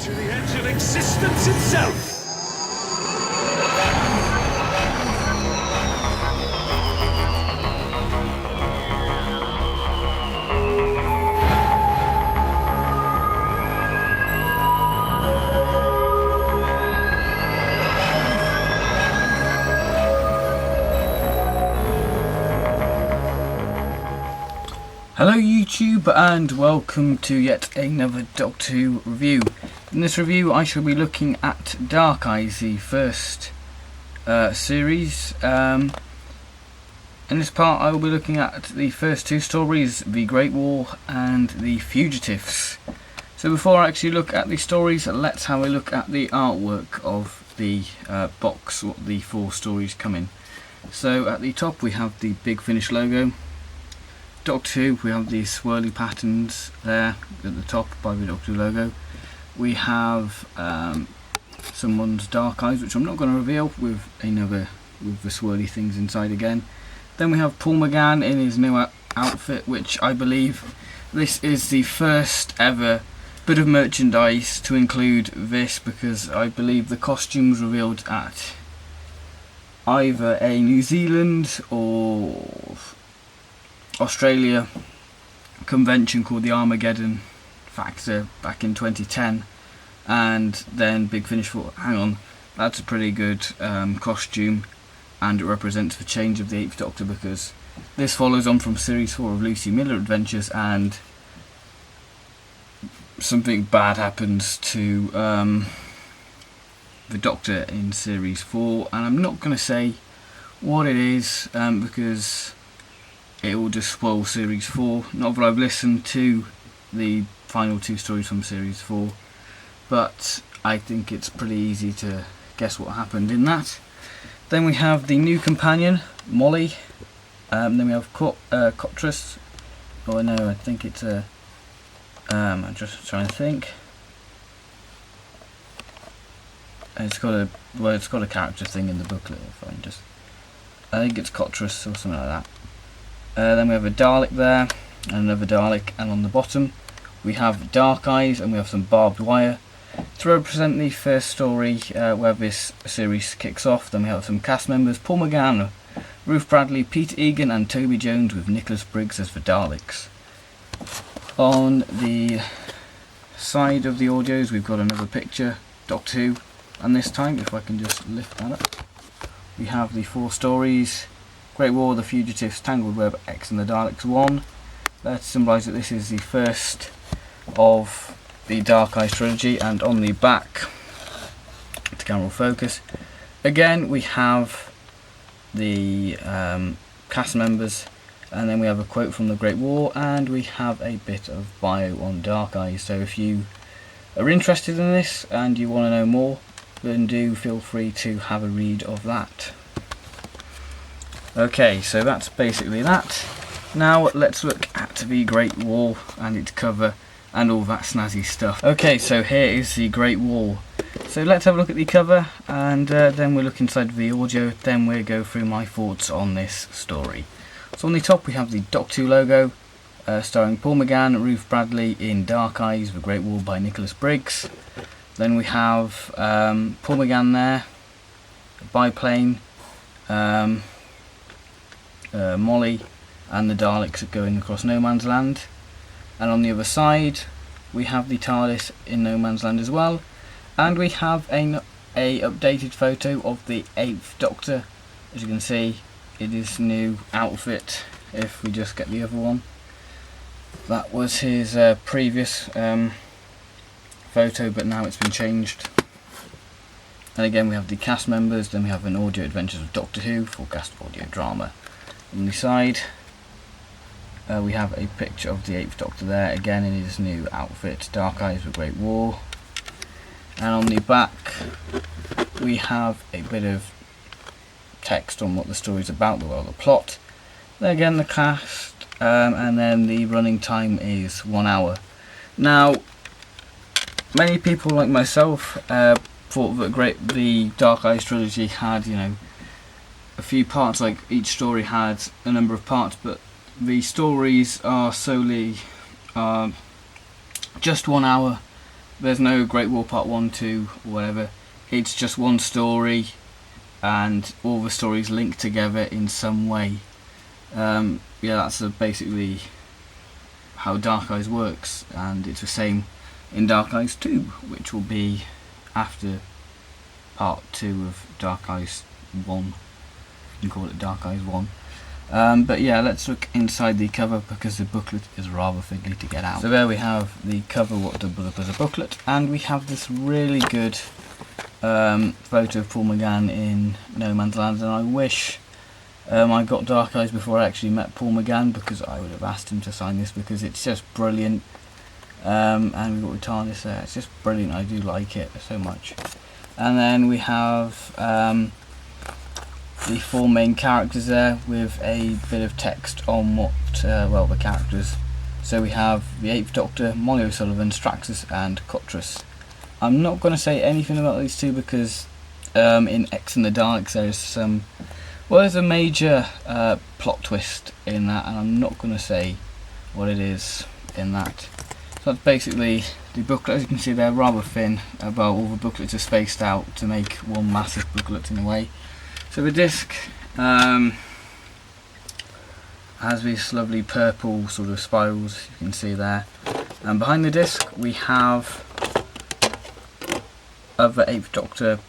to the edge of existence itself. Hello YouTube and welcome to yet another Doctor Who review. In this review I shall be looking at Dark Eyes, the first series. In this part I will be looking at the first two stories, The Great War and The Fugitives. So before I actually look at the stories, let's have a look at the artwork of the box, what the four stories come in. So at the top we have the Big Finish logo. Doctor Who, we have these swirly patterns there at the top by the Doctor Who logo. We have someone's dark eyes, which I'm not going to reveal, with the swirly things inside again. Then we have Paul McGann in his new outfit, which I believe this is the first ever bit of merchandise to include this, because I believe the costumes revealed at either a New Zealand or Australia convention called the Armageddon Factor back in 2010, and then Big Finish thought, hang on, that's a pretty good costume, and it represents the change of the 8th Doctor, because this follows on from Series 4 of Lucy Miller Adventures, and something bad happens to the Doctor in Series 4, and I'm not going to say what it is because it will just spoil Series 4. Not that I've listened to the final two stories from Series 4, but I think it's pretty easy to guess what happened in that. Then we have the new companion, Molly. Then we have Cottress. Oh no, I think it's a... I'm just trying to think. It's got a character thing in the booklet. I think it's Cottress or something like that. Then we have a Dalek there, and another Dalek, and on the bottom we have Dark Eyes, and we have some barbed wire to represent the first story where this series kicks off. Then we have some cast members: Paul McGann, Ruth Bradley, Peter Egan and Toby Jones, with Nicholas Briggs as the Daleks. On the side of the audios we've got another picture, Doctor Who, and this time, if I can just lift that up, we have the four stories: Great War, The Fugitives, Tangled Web, X and the Daleks 1. That symbolises that this is the first of the Dark Eyes trilogy, and on the back, the camera will focus, again we have the cast members, and then we have a quote from The Great War, and we have a bit of bio on Dark Eyes. So if you are interested in this and you want to know more, then do feel free to have a read of that. Okay, so that's basically that. Now let's look at The Great War and its cover and all that snazzy stuff. Okay, so here is The Great War. So let's have a look at the cover, and then we'll look inside the audio, then we'll go through my thoughts on this story. So on the top we have the Doctor Who logo, starring Paul McGann, Ruth Bradley in Dark Eyes, The Great War by Nicholas Briggs. Then we have Paul McGann there, a biplane, Molly and the Daleks going across No Man's Land, and on the other side we have the TARDIS in No Man's Land as well, and we have a updated photo of the 8th Doctor. As you can see, it is new outfit. If we just get the other one, that was his previous photo, but now it's been changed. And again we have the cast members. Then we have an audio adventures of Doctor Who, forecast audio drama. On the side we have a picture of the 8th Doctor there, again in his new outfit, Dark Eyes, The Great War. And on the back we have a bit of text on what the story's about, the plot. Then again the cast, and then the running time is 1 hour. Now, many people like myself thought that the Dark Eyes trilogy had, a few parts, like each story had a number of parts, but the stories are solely just 1 hour There's no Great War Part 1, 2 or whatever. It's just one story and all the stories linked together in some way. Yeah, that's basically how Dark Eyes works, and it's the same in Dark Eyes 2, which will be after Part 2 of Dark Eyes 1. You can call it Dark Eyes 1. But yeah, let's look inside the cover because the booklet is rather fiddly to get out. So there we have the cover, what doubled up as a booklet, and we have this really good photo of Paul McGann in No Man's Land, and I wish I got Dark Eyes before I actually met Paul McGann, because I would have asked him to sign this because it's just brilliant. And we've got TARDIS there, it's just brilliant, I do like it so much. And then we have the 4 main characters there with a bit of text on what, the characters. So we have the 8th Doctor, Molly O'Sullivan, Straxus and Cottress. I'm not going to say anything about these two because in X and the Daleks there's a major plot twist in that, and I'm not going to say what it is in that. So that's basically the booklet. As you can see, they're rather thin, about all the booklets are spaced out to make one massive booklet in a way. So the disc has these lovely purple sort of spirals, you can see there. And behind the disc we have other 8th Doctor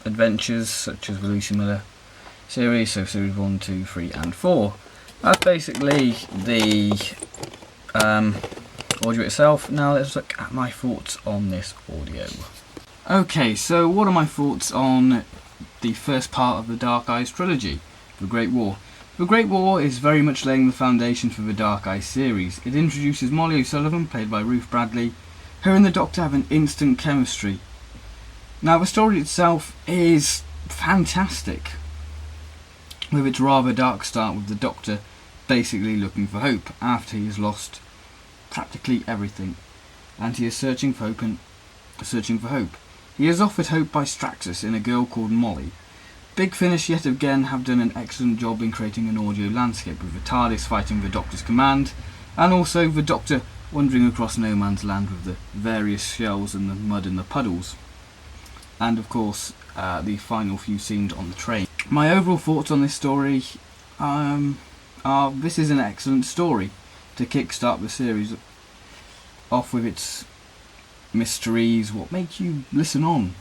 adventures, such as the Lucy Miller series, so series 1, 2, 3 and 4. That's basically the audio itself. Now let's look at my thoughts on this audio. Okay, so what are my thoughts on the first part of the Dark Eyes trilogy, The Great War? The Great War is very much laying the foundation for the Dark Eyes series. It introduces Molly O'Sullivan, played by Ruth Bradley. Her and the Doctor have an instant chemistry. Now the story itself is fantastic, with its rather dark start with the Doctor basically looking for hope after he has lost practically everything, and he is searching for hope. He is offered hope by Straxus in a girl called Molly. Big Finish yet again have done an excellent job in creating an audio landscape, with the TARDIS fighting the Doctor's command, and also the Doctor wandering across No Man's Land with the various shells and the mud and the puddles. And of course the final few scenes on the train. My overall thoughts on this story are this is an excellent story to kickstart the series off with its mysteries, what make you listen on.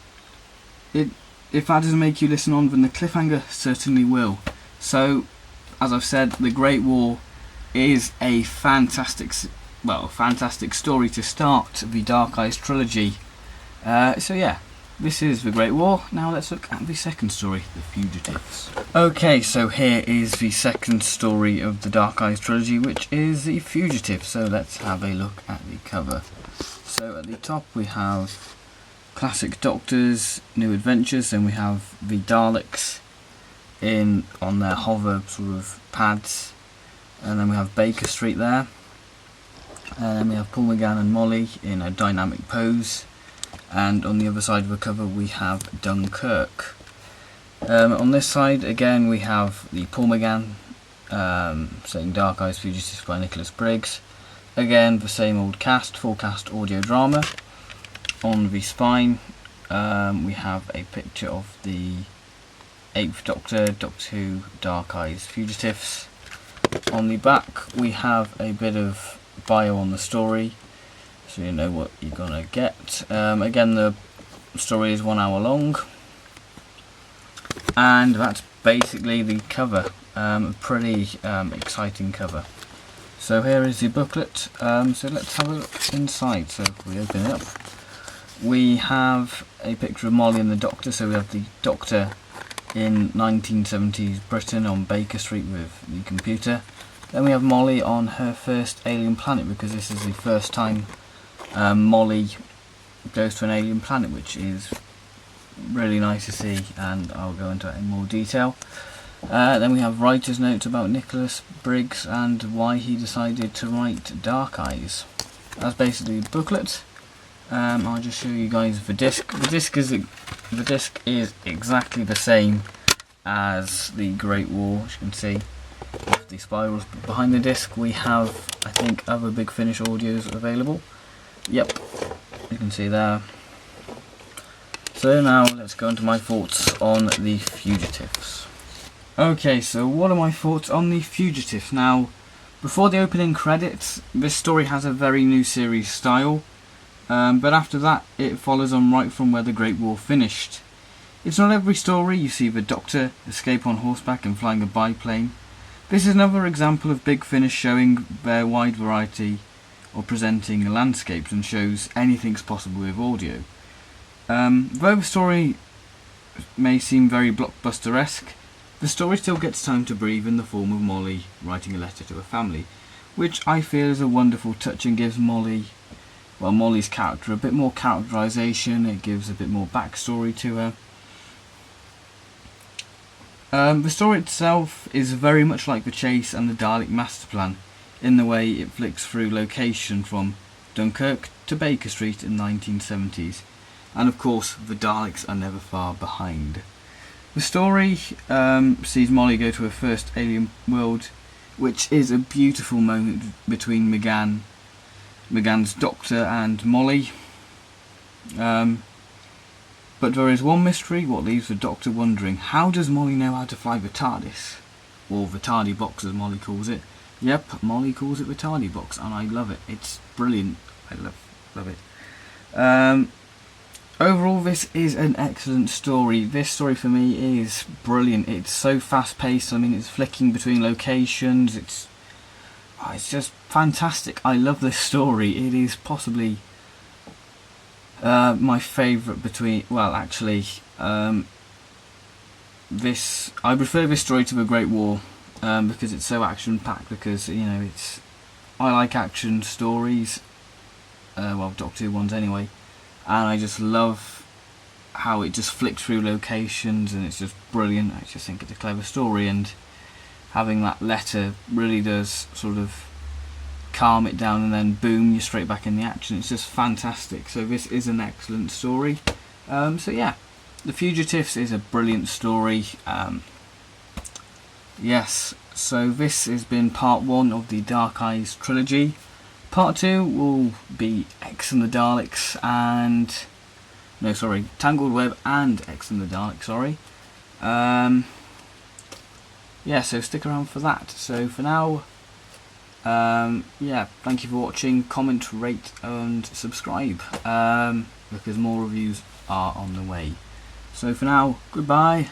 If that doesn't make you listen on, then the cliffhanger certainly will. So, as I've said, The Great War is a fantastic story to start the Dark Eyes trilogy. So yeah, this is The Great War. Now let's look at the second story, The Fugitives. Okay, so here is the second story of the Dark Eyes trilogy, which is The Fugitive. So let's have a look at the cover. So at the top we have classic Doctors, new adventures, then we have the Daleks on their hover sort of pads, and then we have Baker Street there, and then we have Paul McGann and Molly in a dynamic pose, and on the other side of the cover we have Dunkirk. On this side again we have the Paul McGann saying Dark Eyes Fugitives by Nicholas Briggs. Again the same old cast, full cast audio drama. On the spine we have a picture of the 8th Doctor, Doctor Who, Dark Eyes Fugitives. On the back we have a bit of bio on the story, so you know what you're gonna get. Again, the story is 1 hour long, and that's basically the cover. A pretty exciting cover. So here is the booklet. So let's have a look inside. So if we open it up, we have a picture of Molly and the Doctor. So we have the Doctor in 1970s Britain on Baker Street with the computer. Then we have Molly on her first alien planet, because this is the first time Molly goes to an alien planet, which is really nice to see, and I'll go into it in more detail. Then we have writer's notes about Nicholas Briggs and why he decided to write Dark Eyes. That's basically the booklet. I'll just show you guys the disc. The disc is exactly the same as the Great War, as you can see, with the spirals. But behind the disc we have, I think, other Big Finish audios available. Yep, you can see there. So now let's go into my thoughts on the Fugitives. Okay, so what are my thoughts on the Fugitive? Now, before the opening credits, this story has a very new series style, but after that it follows on right from where the Great War finished. It's not every story you see the Doctor escape on horseback and flying a biplane. This is another example of Big Finish showing their wide variety of presenting landscapes and shows anything's possible with audio. Though the story may seem very blockbuster-esque, the story still gets time to breathe in the form of Molly writing a letter to her family, which I feel is a wonderful touch and gives Molly's character a bit more characterisation. It gives a bit more backstory to her. The story itself is very much like the chase and the Dalek master plan in the way it flicks through location from Dunkirk to Baker Street in the 1970s, and of course the Daleks are never far behind. The story sees Molly go to her first alien world, which is a beautiful moment between McGann's Doctor and Molly. But there is one mystery what leaves the Doctor wondering: how does Molly know how to fly the TARDIS? Or the Tardy box as Molly calls it. Yep, Molly calls it the Tardy box, and I love it. It's brilliant. I love it. Overall, this is an excellent story. This story for me is brilliant. It's so fast paced. I mean, it's flicking between locations. It's just fantastic. I love this story. It is possibly my favourite between. Well, actually, I prefer this story to the Great War because it's so action packed. Because I like action stories. Doctor Who ones anyway. And I just love how it just flicks through locations, and it's just brilliant. I just think it's a clever story, and having that letter really does sort of calm it down, and then boom, you're straight back in the action. It's just fantastic. So this is an excellent story. So yeah, The Fugitives is a brilliant story. Yes, so this has been part 1 of the Dark Eyes trilogy. Part 2 will be X and the Daleks Tangled Web and X and the Daleks, so stick around for that. So for now, thank you for watching. Comment, rate and subscribe, because more reviews are on the way. So for now, goodbye.